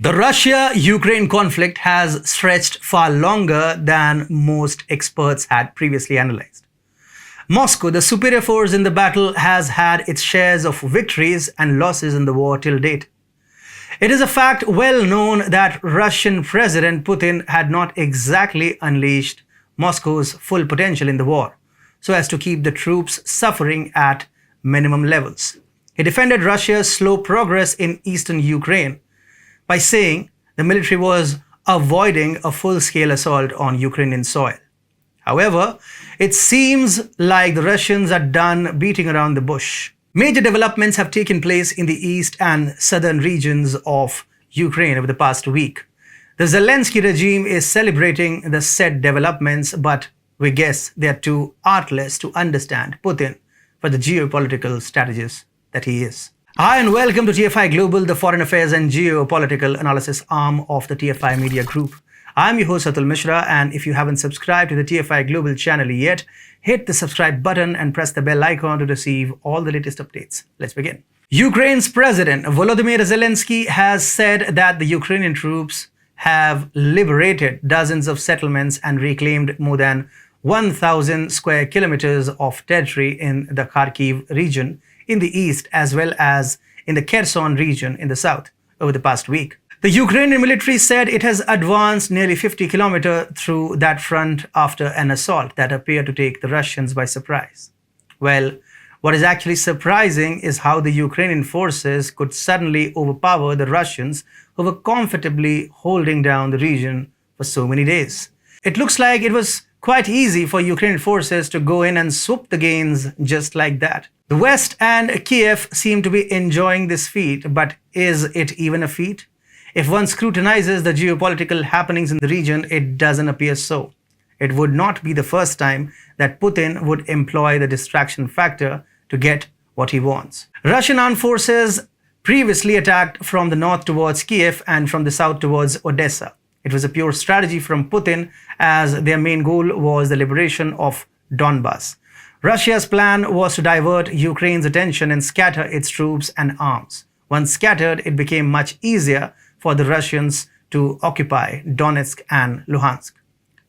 The Russia-Ukraine conflict has stretched far longer than most experts had previously analyzed. Moscow, the superior force in the battle, has had its shares of victories and losses in the war till date. It is a fact well known that Russian President Putin had not exactly unleashed Moscow's full potential in the war, so as to keep the troops suffering at minimum levels. He defended Russia's slow progress in eastern Ukraine by saying the military was avoiding a full-scale assault on Ukrainian soil. However, it seems like the Russians are done beating around the bush. Major developments have taken place in the east and southern regions of Ukraine over the past week. The Zelensky regime is celebrating the said developments, but we guess they are too artless to understand Putin for the geopolitical strategist that he is. Hi and welcome to TFI Global, the foreign affairs and geopolitical analysis arm of the TFI Media Group. I'm your host Atul Mishra, and if you haven't subscribed to the TFI Global channel yet, hit the subscribe button and press the bell icon to receive all the latest updates. Let's begin. Ukraine's President Volodymyr Zelensky has said that the Ukrainian troops have liberated dozens of settlements and reclaimed more than 1,000 square kilometers of territory in the Kharkiv region in the east, as well as in the Kherson region in the south over the past week. The Ukrainian military said it has advanced nearly 50 kilometers through that front after an assault that appeared to take the Russians by surprise. Well, what is actually surprising is how the Ukrainian forces could suddenly overpower the Russians who were comfortably holding down the region for so many days. It looks like it was quite easy for Ukrainian forces to go in and swoop the gains just like that. The West and Kiev seem to be enjoying this feat, but is it even a feat? If one scrutinizes the geopolitical happenings in the region, it doesn't appear so. It would not be the first time that Putin would employ the distraction factor to get what he wants. Russian armed forces previously attacked from the north towards Kiev and from the south towards Odessa. It was a pure strategy from Putin, as their main goal was the liberation of Donbas. Russia's plan was to divert Ukraine's attention and scatter its troops and arms. Once scattered, it became much easier for the Russians to occupy Donetsk and Luhansk.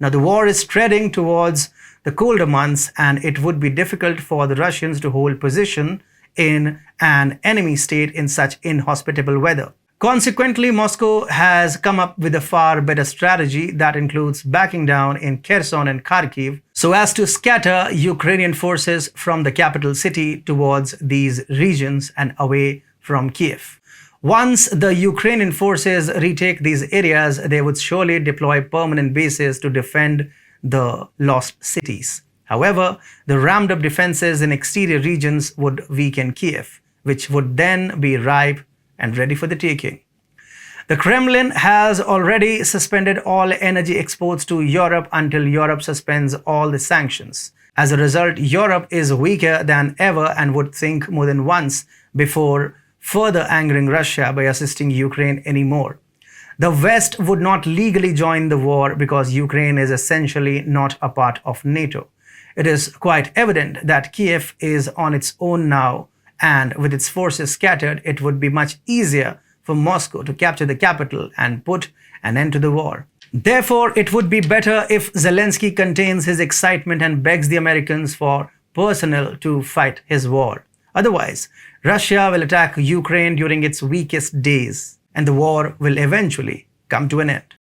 Now the war is treading towards the colder months, and it would be difficult for the Russians to hold position in an enemy state in such inhospitable weather. Consequently, Moscow has come up with a far better strategy that includes backing down in Kherson and Kharkiv so as to scatter Ukrainian forces from the capital city towards these regions and away from Kiev. Once the Ukrainian forces retake these areas, they would surely deploy permanent bases to defend the lost cities. However, the ramped-up defenses in exterior regions would weaken Kiev, which would then be ripe and ready for the taking. The Kremlin has already suspended all energy exports to Europe until Europe suspends all the sanctions. As a result, Europe is weaker than ever and would think more than once before further angering Russia by assisting Ukraine anymore. The West would not legally join the war because Ukraine is essentially not a part of NATO. It is quite evident that Kiev is on its own now, and with its forces scattered, it would be much easier for Moscow to capture the capital and put an end to the war. Therefore, it would be better if Zelensky contains his excitement and begs the Americans for personnel to fight his war. Otherwise, Russia will attack Ukraine during its weakest days, and the war will eventually come to an end.